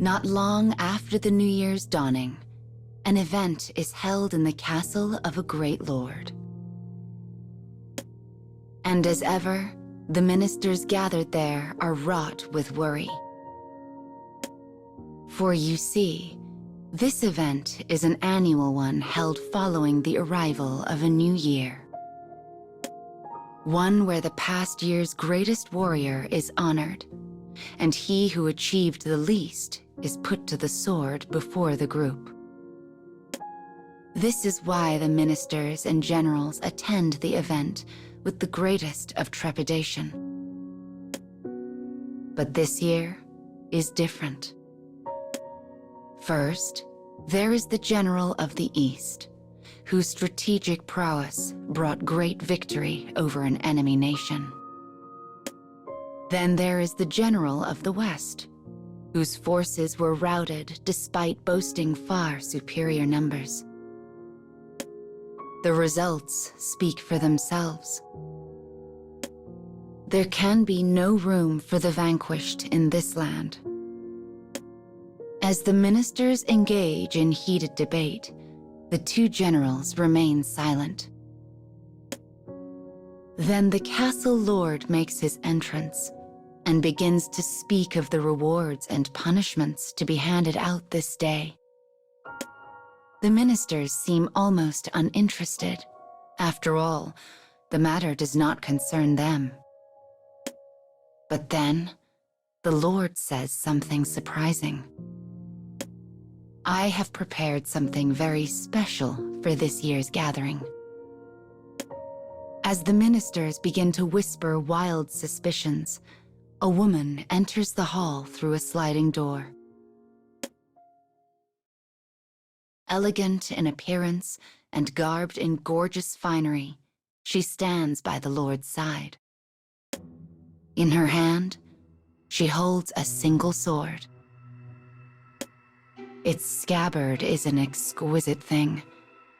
Not long after the New Year's dawning, an event is held in the castle of a great lord. And as ever, the ministers gathered there are wrought with worry. For you see, this event is an annual one held following the arrival of a new year. One where the past year's greatest warrior is honored, and he who achieved the least is put to the sword before the group. This is why the ministers and generals attend the event with the greatest of trepidation. But this year is different. First, there is the general of the East, whose strategic prowess brought great victory over an enemy nation. Then there is the general of the West, whose forces were routed despite boasting far superior numbers. The results speak for themselves. There can be no room for the vanquished in this land. As the ministers engage in heated debate, the two generals remain silent. Then the castle lord makes his entrance and begins to speak of the rewards and punishments to be handed out this day. The ministers seem almost uninterested. After all, the matter does not concern them. But then, the Lord says something surprising. I have prepared something very special for this year's gathering. As the ministers begin to whisper wild suspicions, a woman enters the hall through a sliding door. Elegant in appearance and garbed in gorgeous finery, she stands by the Lord's side. In her hand, she holds a single sword. Its scabbard is an exquisite thing,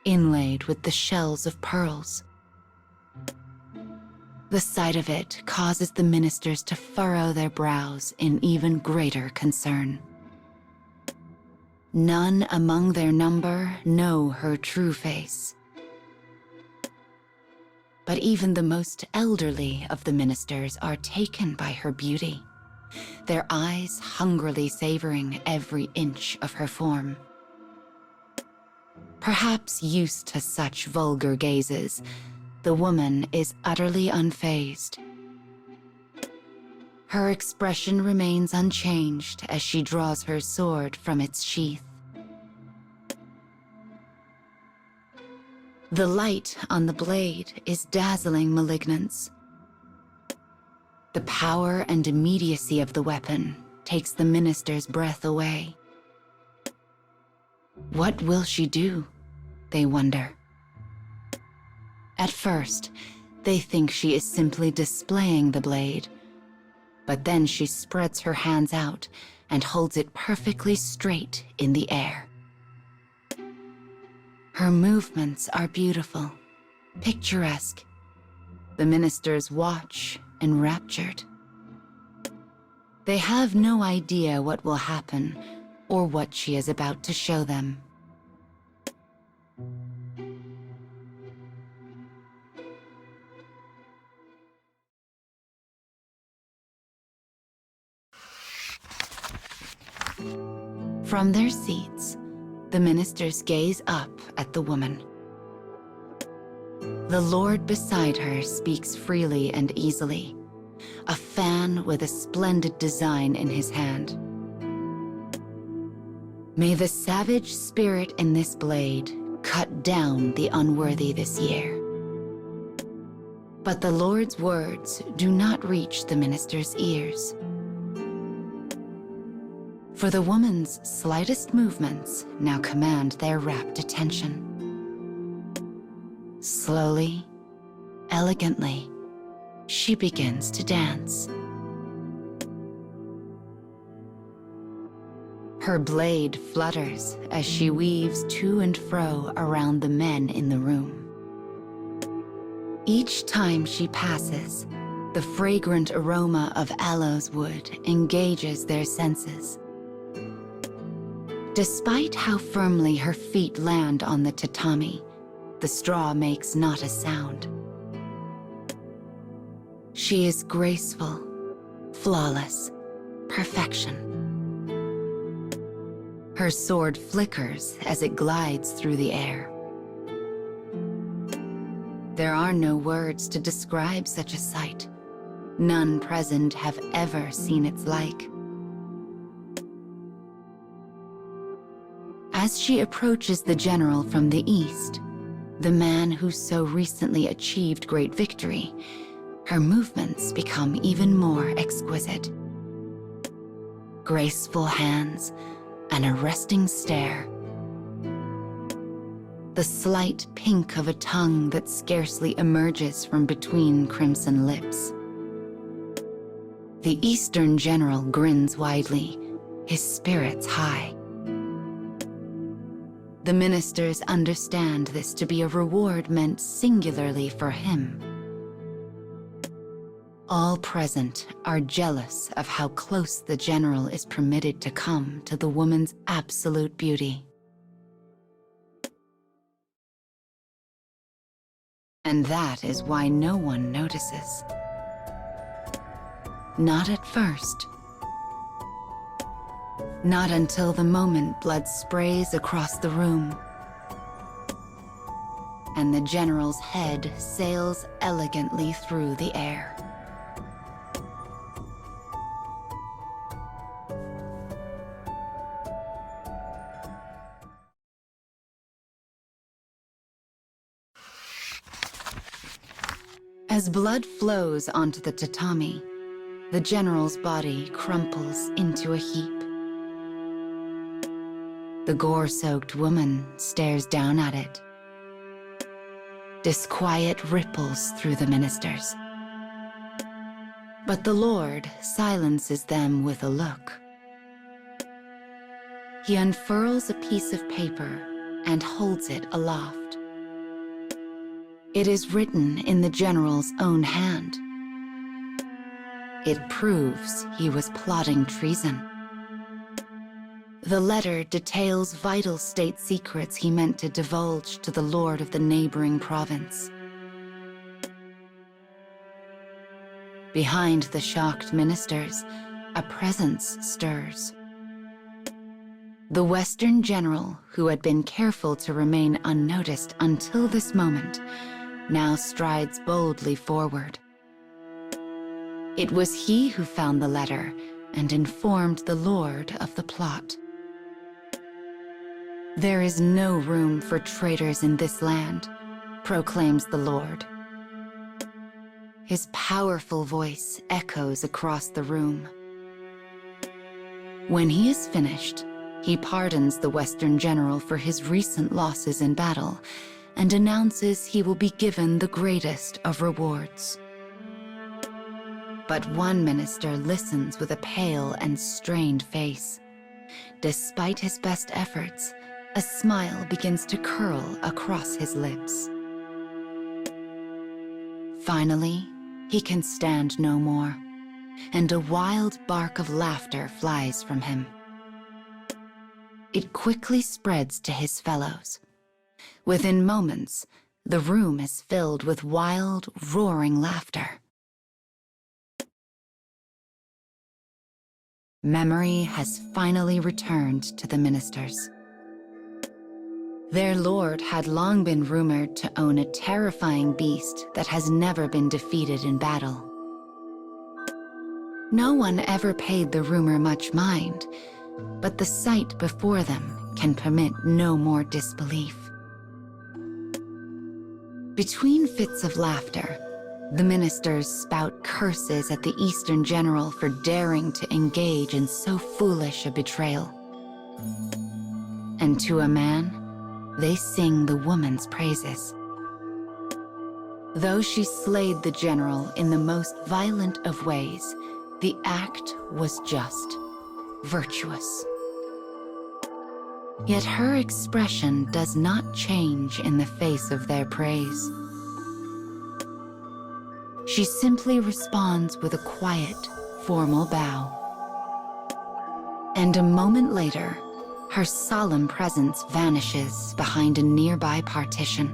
inlaid with the shells of pearls. The sight of it causes the ministers to furrow their brows in even greater concern. None among their number know her true face. But even the most elderly of the ministers are taken by her beauty, their eyes hungrily savoring every inch of her form. Perhaps used to such vulgar gazes, the woman is utterly unfazed. Her expression remains unchanged as she draws her sword from its sheath. The light on the blade is dazzling malignance. The power and immediacy of the weapon takes the minister's breath away. What will she do? They wonder. At first, they think she is simply displaying the blade, but then she spreads her hands out and holds it perfectly straight in the air. Her movements are beautiful, picturesque. The ministers watch, enraptured. They have no idea what will happen or what she is about to show them. From their seats, the ministers gaze up at the woman. The Lord beside her speaks freely and easily, a fan with a splendid design in his hand. May the savage spirit in this blade cut down the unworthy this year. But the Lord's words do not reach the minister's ears. For the woman's slightest movements now command their rapt attention. Slowly, elegantly, she begins to dance. Her blade flutters as she weaves to and fro around the men in the room. Each time she passes, the fragrant aroma of aloes wood engages their senses. Despite how firmly her feet land on the tatami, the straw makes not a sound. She is graceful, flawless, perfection. Her sword flickers as it glides through the air. There are no words to describe such a sight. None present have ever seen its like. As she approaches the general from the east, the man who so recently achieved great victory, her movements become even more exquisite. Graceful hands, an arresting stare. The slight pink of a tongue that scarcely emerges from between crimson lips. The Eastern general grins widely, his spirits high. The ministers understand this to be a reward meant singularly for him. All present are jealous of how close the general is permitted to come to the woman's absolute beauty. And that is why no one notices. Not at first. Not until the moment blood sprays across the room and the general's head sails elegantly through the air. As blood flows onto the tatami, the general's body crumples into a heap. The gore-soaked woman stares down at it. Disquiet ripples through the ministers. But the Lord silences them with a look. He unfurls a piece of paper and holds it aloft. It is written in the general's own hand. It proves he was plotting treason. The letter details vital state secrets he meant to divulge to the lord of the neighboring province. Behind the shocked ministers, a presence stirs. The Western general, who had been careful to remain unnoticed until this moment, now strides boldly forward. It was he who found the letter and informed the lord of the plot. There is no room for traitors in this land, proclaims the Lord. His powerful voice echoes across the room. When he is finished, he pardons the Western general for his recent losses in battle and announces he will be given the greatest of rewards. But one minister listens with a pale and strained face. Despite his best efforts, a smile begins to curl across his lips. Finally, he can stand no more, and a wild bark of laughter flies from him. It quickly spreads to his fellows. Within moments, the room is filled with wild, roaring laughter. Memory has finally returned to the ministers. Their lord had long been rumored to own a terrifying beast that has never been defeated in battle. No one ever paid the rumor much mind, but the sight before them can permit no more disbelief. Between fits of laughter, the ministers spout curses at the Eastern general for daring to engage in so foolish a betrayal. And to a man, they sing the woman's praises. Though she slayed the general in the most violent of ways, the act was just, virtuous. Yet her expression does not change in the face of their praise. She simply responds with a quiet, formal bow. And a moment later, her solemn presence vanishes behind a nearby partition.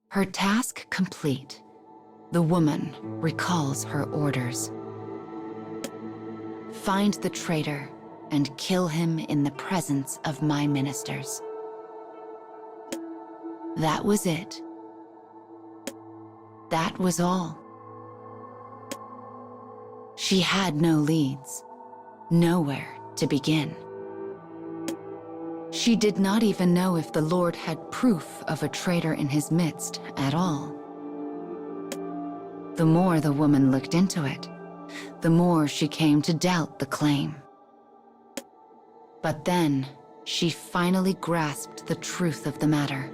Her task complete, the woman recalls her orders. Find the traitor and kill him in the presence of my ministers. That was it. That was all. She had no leads, nowhere to begin. She did not even know if the Lord had proof of a traitor in his midst at all. The more the woman looked into it, the more she came to doubt the claim. But then, she finally grasped the truth of the matter.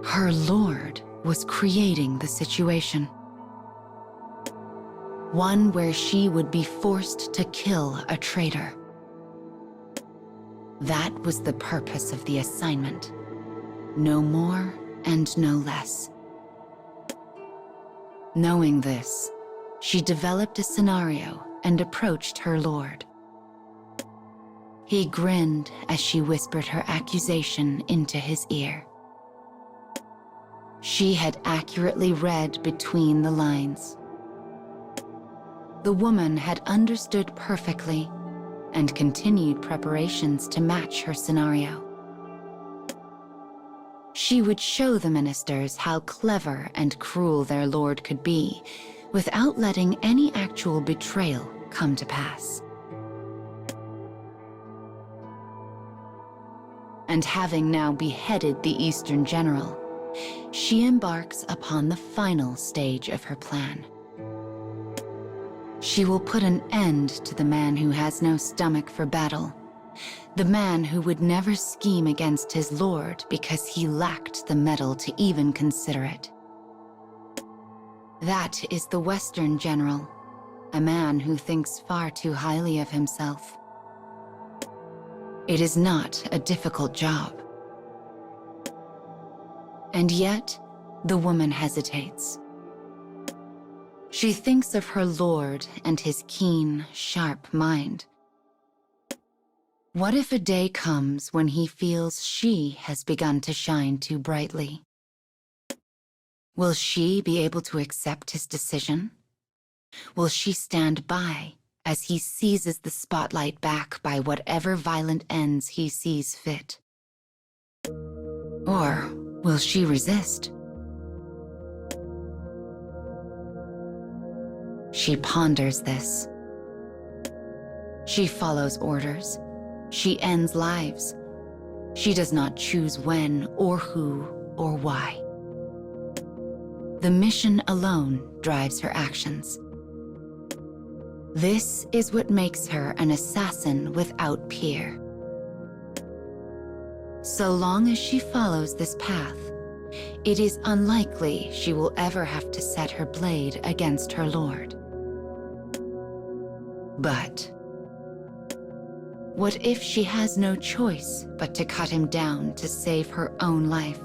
Her Lord was creating the situation. One where she would be forced to kill a traitor. That was the purpose of the assignment. No more and no less. Knowing this, she developed a scenario and approached her Lord. He grinned as she whispered her accusation into his ear. She had accurately read between the lines. The woman had understood perfectly and continued preparations to match her scenario. She would show the ministers how clever and cruel their Lord could be without letting any actual betrayal come to pass. And having now beheaded the Eastern general, she embarks upon the final stage of her plan. She will put an end to the man who has no stomach for battle, the man who would never scheme against his Lord because he lacked the mettle to even consider it. That is the Western general, a man who thinks far too highly of himself. It is not a difficult job. And yet, the woman hesitates. She thinks of her Lord and his keen, sharp mind. What if a day comes when he feels she has begun to shine too brightly? Will she be able to accept his decision? Will she stand by as he seizes the spotlight back by whatever violent ends he sees fit? Or will she resist? She ponders this. She follows orders. She ends lives. She does not choose when or who or why. The mission alone drives her actions. This is what makes her an assassin without peer. So long as she follows this path, it is unlikely she will ever have to set her blade against her Lord. But what if she has no choice but to cut him down to save her own life?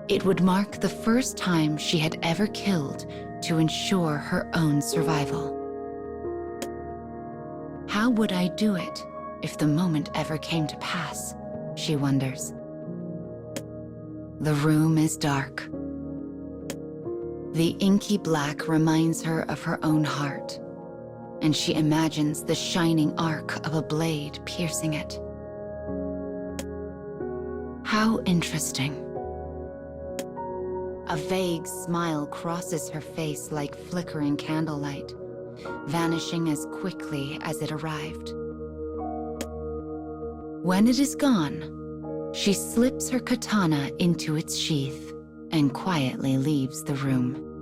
It would mark the first time she had ever killed to ensure her own survival. How would I do it if the moment ever came to pass? She wonders. The room is dark. The inky black reminds her of her own heart, and she imagines the shining arc of a blade piercing it. How interesting. A vague smile crosses her face like flickering candlelight, vanishing as quickly as it arrived. When it is gone, she slips her katana into its sheath and quietly leaves the room.